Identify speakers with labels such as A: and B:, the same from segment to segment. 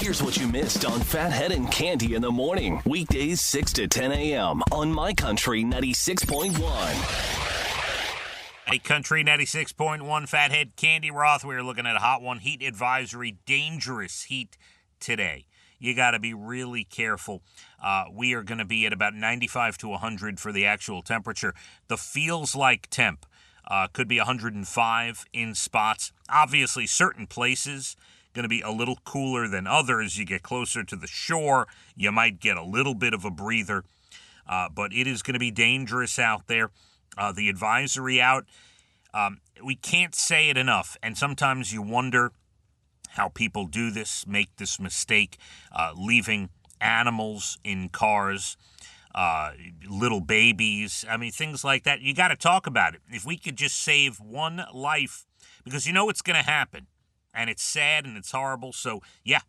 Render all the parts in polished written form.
A: Here's what you missed on Phathead and Cande in the morning. Weekdays 6 to 10 a.m. on My Country 96.1.
B: Hey, Country 96.1, Phathead, Cande Roth. We're looking at a hot one. Heat advisory, dangerous heat today. You got to be really careful. We are going to be at about 95 to 100 for the actual temperature. The feels like temp could be 105 in spots. Obviously, certain places going to be a little cooler than others. You get closer to the shore, you might get a little bit of a breather, but it is going to be dangerous out there. The advisory out, we can't say it enough, and sometimes you wonder how people do this, make this mistake, leaving animals in cars, little babies, things like that. You got to talk about it. If we could just save one life, because you know it's going to happen. And it's sad and it's horrible. So, yeah,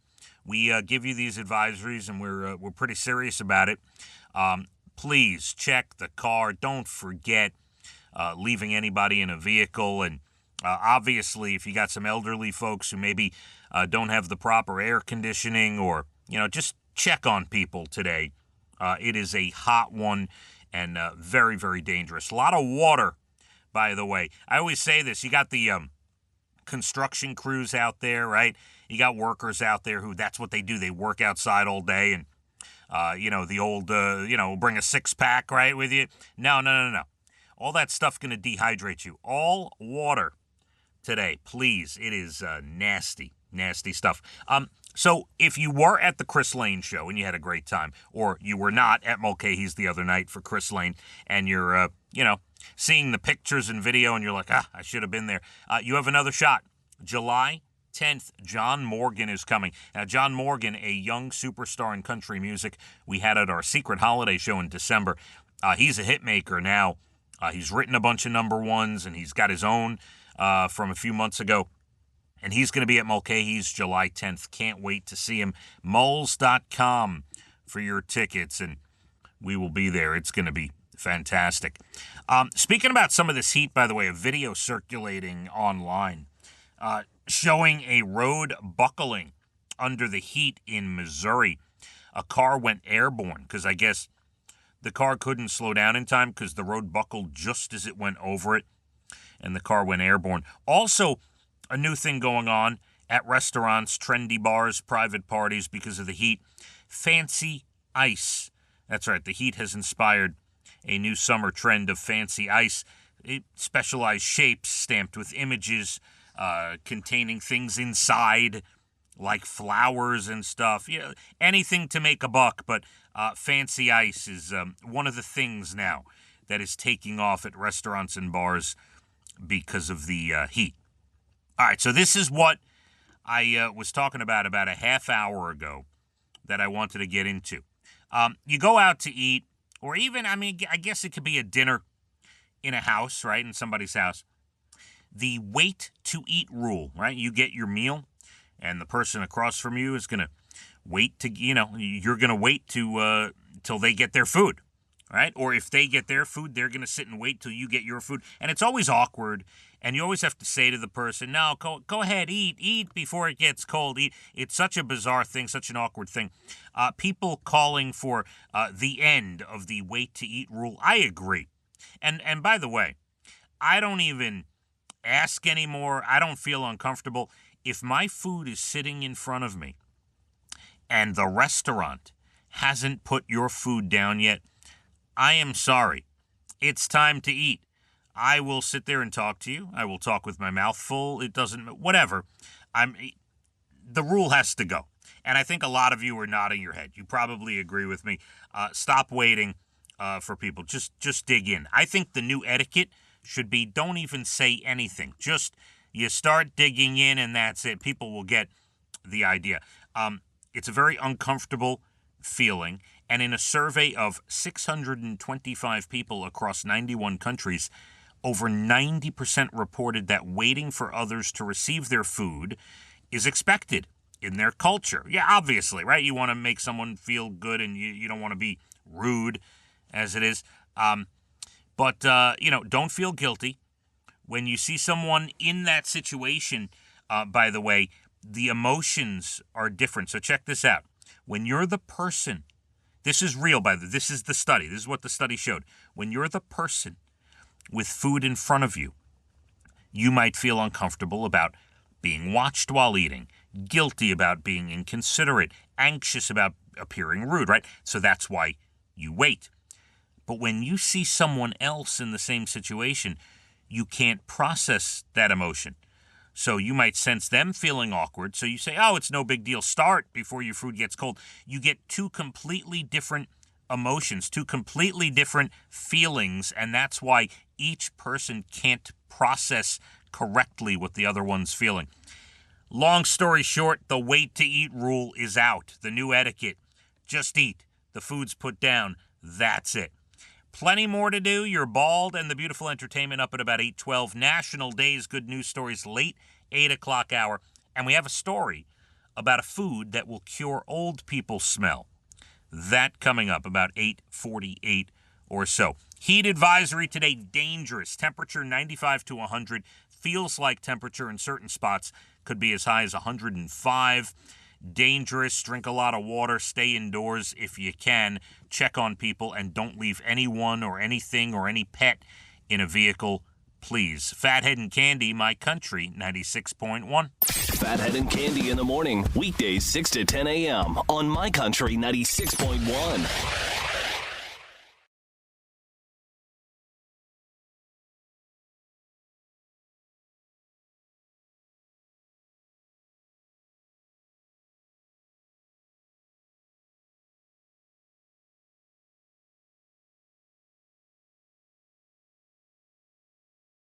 B: we give you these advisories, and we're pretty serious about it. Please check the car. Don't forget leaving anybody in a vehicle. And obviously, if you got some elderly folks who maybe don't have the proper air conditioning, or, just check on people today. It is a hot one and very, very dangerous. A lot of water, by the way. I always say this. You got the construction crews out there, right? You got workers out there who that's what they do. They work outside all day, and the old bring a six-pack right with you. No. All that stuff going to dehydrate you. All water today, please. It is nasty stuff. So if you were at the Chris Lane show and you had a great time, or you were not at Mulcahy's the other night for Chris Lane, and you're seeing the pictures and video, and you're like, I should have been there. You have another shot. July 10th, John Morgan is coming. Now, John Morgan, a young superstar in country music we had at our secret holiday show in December. He's a hit maker now. He's written a bunch of number ones, and he's got his own from a few months ago. And he's going to be at Mulcahy's July 10th. Can't wait to see him. Moles.com for your tickets, and we will be there. It's going to be fantastic. Speaking about some of this heat, by the way, a video circulating online showing a road buckling under the heat in Missouri. A car went airborne because I guess the car couldn't slow down in time because the road buckled just as it went over it, and the car went airborne. Also, a new thing going on at restaurants, trendy bars, private parties because of the heat. Fancy ice. That's right, the heat has inspired a new summer trend of fancy ice. Specialized shapes stamped with images containing things inside, like flowers and stuff. Anything to make a buck, but fancy ice is one of the things now that is taking off at restaurants and bars because of the heat. All right, so this is what I was talking about a half hour ago that I wanted to get into. You go out to eat, or even, I guess it could be a dinner in a house, right, in somebody's house. The wait to eat rule, right? You get your meal, and the person across from you is going to wait to, you're going to wait to till they get their food, right? Or if they get their food, they're going to sit and wait till you get your food. And it's always awkward, and you always have to say to the person, no, go ahead, eat before it gets cold. Eat. It's such a bizarre thing, such an awkward thing. People calling for the end of the wait to eat rule. I agree. And by the way, I don't even ask anymore. I don't feel uncomfortable. If my food is sitting in front of me and the restaurant hasn't put your food down yet, I am sorry. It's time to eat. I will sit there and talk to you. I will talk with my mouth full. It doesn't, whatever. The rule has to go. And I think a lot of you are nodding your head. You probably agree with me. Stop waiting for people. Just dig in. I think the new etiquette should be don't even say anything. Just you start digging in, and that's it. People will get the idea. It's a very uncomfortable feeling. And in a survey of 625 people across 91 countries, over 90% reported that waiting for others to receive their food is expected in their culture. Yeah, obviously, right? You want to make someone feel good, and you don't want to be rude as it is. But don't feel guilty. When you see someone in that situation, by the way, the emotions are different. So check this out. When you're the person, this is real, by the way, this is the study. This is what the study showed. When you're the person with food in front of you, you might feel uncomfortable about being watched while eating, guilty about being inconsiderate, anxious about appearing rude, right? So that's why you wait. But when you see someone else in the same situation, you can't process that emotion. So you might sense them feeling awkward. So you say, oh, it's no big deal. Start before your food gets cold. You get two completely different emotions, two completely different feelings. And that's why each person can't process correctly what the other one's feeling. Long story short, the wait to eat rule is out. The new etiquette, just eat. The food's put down. That's it. Plenty more to do. You're bald and the beautiful entertainment up at about 8:12. National Days, good news stories late 8 o'clock hour. And we have a story about a food that will cure old people's smell. That coming up about 8:48 or so. Heat advisory today, dangerous. Temperature 95 to 100. Feels like temperature in certain spots could be as high as 105. Dangerous. Drink a lot of water. Stay indoors if you can. Check on people and don't leave anyone or anything or any pet in a vehicle, please. Phathead and Cande, My Country 96.1.
A: Phathead and Cande in the morning, weekdays 6 to 10 a.m. on My Country 96.1.